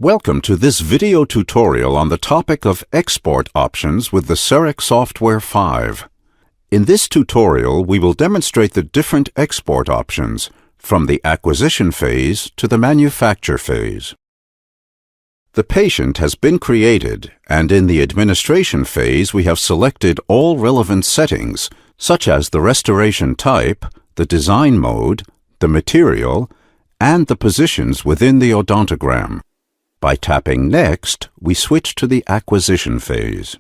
Welcome to this video tutorial on the topic of export options with the Cerec Software 5. In this tutorial, we will demonstrate the different export options from the acquisition phase to the manufacture phase. The patient has been created, and in the administration phase we have selected all relevant settings, such as the restoration type, the design mode, the material, and the positions within the odontogram. By tapping Next, we switch to the acquisition phase.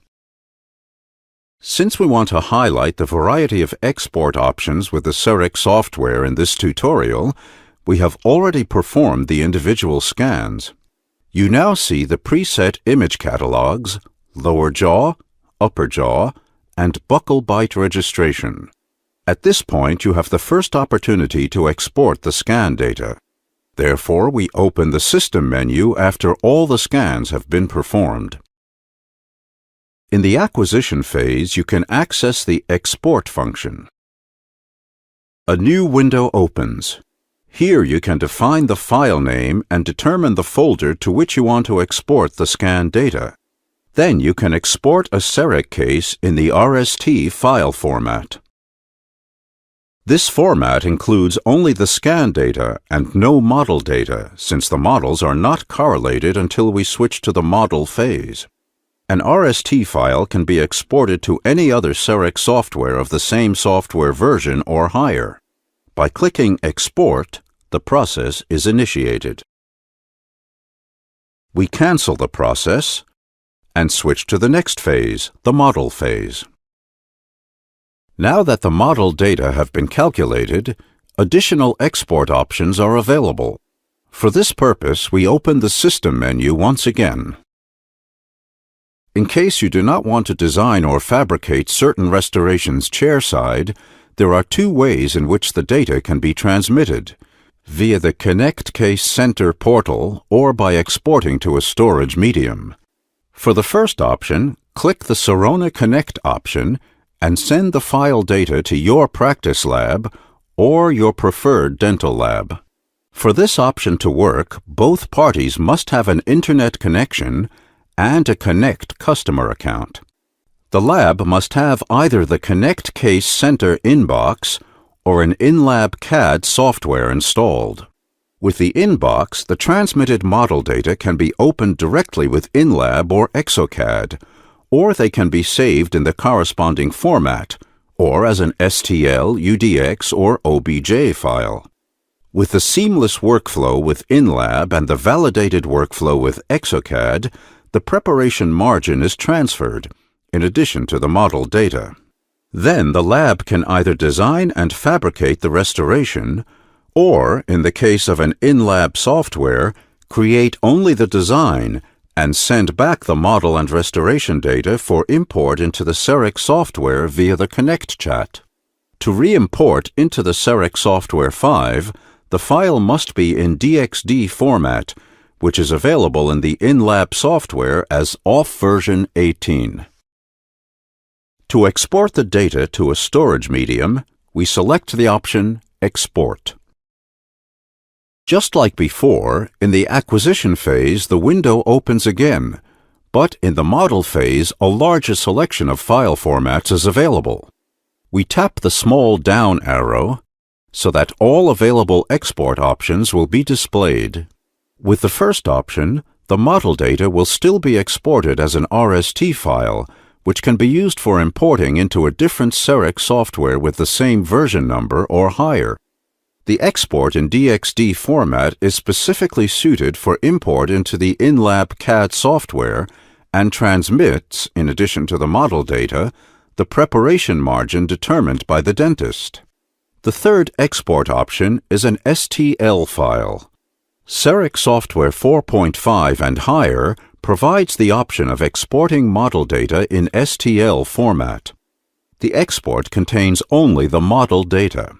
Since we want to highlight the variety of export options with the Cerec software in this tutorial, we have already performed the individual scans. You now see the preset image catalogs, lower jaw, upper jaw, and buccal bite registration. At this point, you have the first opportunity to export the scan data. Therefore, we open the System menu after all the scans have been performed. In the acquisition phase, you can access the Export function. A new window opens. Here you can define the file name and determine the folder to which you want to export the scan data. Then you can export a Cerec case in the RST file format. This format includes only the scan data and no model data, since the models are not correlated until we switch to the model phase. An RST file can be exported to any other Cerec software of the same software version or higher. By clicking Export, the process is initiated. We cancel the process and switch to the next phase, the model phase. Now that the model data have been calculated, additional export options are available. For this purpose, we open the System menu once again. In case you do not want to design or fabricate certain restorations chairside, there are two ways in which the data can be transmitted: via the Connect Case Center portal or by exporting to a storage medium. For the first option, click the Sirona Connect option and send the file data to your practice lab or your preferred dental lab. For this option to work, both parties must have an internet connection and a Connect customer account. The lab must have either the Connect Case Center inbox or an in-lab CAD software installed. With the inbox, the transmitted model data can be opened directly with InLab or ExoCAD, or they can be saved in the corresponding format, or as an STL, UDX, or OBJ file. With the seamless workflow with InLab and the validated workflow with ExoCAD, the preparation margin is transferred, in addition to the model data. Then the lab can either design and fabricate the restoration, or, in the case of an InLab software, create only the design and send back the model and restoration data for import into the Cerec software via the Connect chat. To re-import into the Cerec Software 5, the file must be in DXD format, which is available in the InLab software as OFF version 18. To export the data to a storage medium, we select the option Export. Just like before, in the acquisition phase, the window opens again, but in the model phase, a larger selection of file formats is available. We tap the small down arrow so that all available export options will be displayed. With the first option, the model data will still be exported as an RST file, which can be used for importing into a different Cerec software with the same version number or higher. The export in DXD format is specifically suited for import into the InLab CAD software and transmits, in addition to the model data, the preparation margin determined by the dentist. The third export option is an Stl file. Cerec Software 4.5 and higher provides the option of exporting model data in Stl format. The export contains only the model data.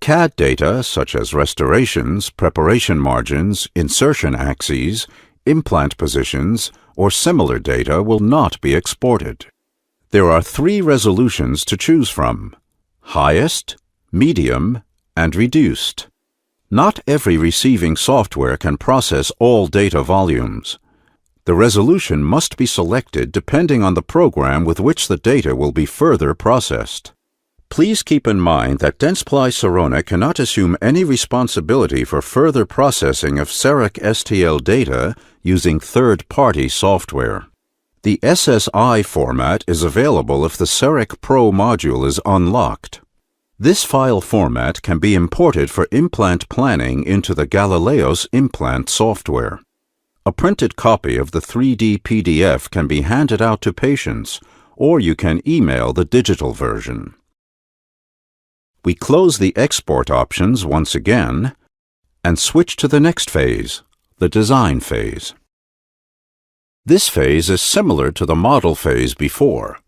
CAD data, such as restorations, preparation margins, insertion axes, implant positions, or similar data will not be exported. There are three resolutions to choose from: highest, medium, and reduced. Not every receiving software can process all data volumes. The resolution must be selected depending on the program with which the data will be further processed. Please keep in mind that Dentsply Sirona cannot assume any responsibility for further processing of Cerec STL data using third-party software. The SSI format is available if the Cerec Pro module is unlocked. This file format can be imported for implant planning into the Galileos implant software. A printed copy of the 3D PDF can be handed out to patients, or you can email the digital version. We close the export options once again and switch to the next phase, the design phase. This phase is similar to the model phase before.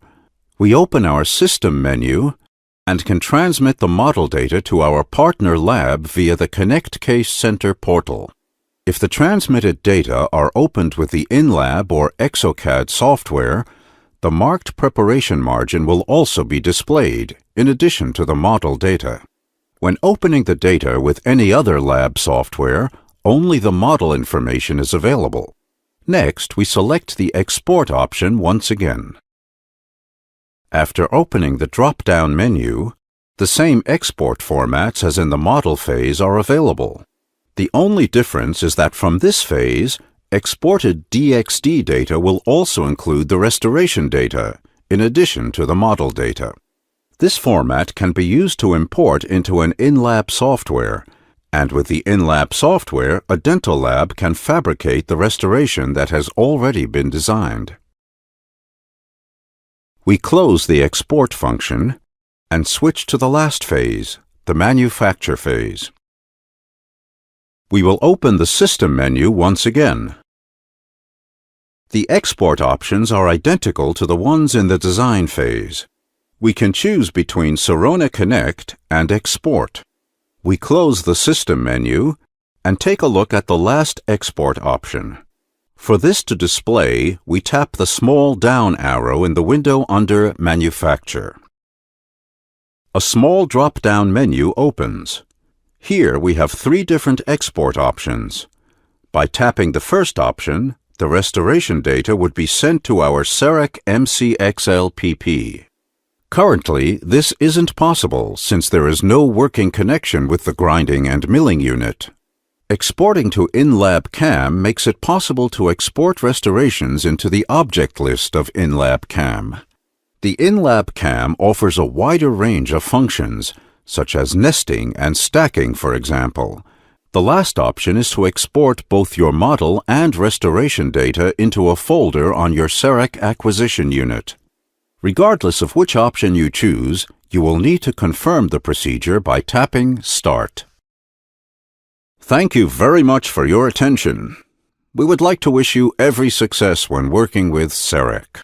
We open our System menu and can transmit the model data to our partner lab via the Connect Case Center portal. If the transmitted data are opened with the InLab or ExoCAD software, the marked preparation margin will also be displayed, in addition to the model data. When opening the data with any other lab software, only the model information is available. Next, we select the Export option once again. After opening the drop-down menu, the same export formats as in the model phase are available. The only difference is that from this phase, exported DXD data will also include the restoration data, in addition to the model data. This format can be used to import into an InLab software, and with the InLab software, a dental lab can fabricate the restoration that has already been designed. We close the export function and switch to the last phase, the manufacture phase. We will open the System menu once again. The export options are identical to the ones in the design phase. We can choose between Sirona Connect and Export. We close the System menu and take a look at the last export option. For this to display, we tap the small down arrow in the window under Manufacture. A small drop-down menu opens. Here we have 3 different export options. By tapping the first option, the restoration data would be sent to our Cerec MCXLPP. Currently, this isn't possible since there is no working connection with the grinding and milling unit. Exporting to InLab CAM makes it possible to export restorations into the object list of InLab CAM. The InLab CAM offers a wider range of functions, such as nesting and stacking, for example. The last option is to export both your model and restoration data into a folder on your Cerec acquisition unit. Regardless of which option you choose, you will need to confirm the procedure by tapping Start. Thank you very much for your attention. We would like to wish you every success when working with Cerec.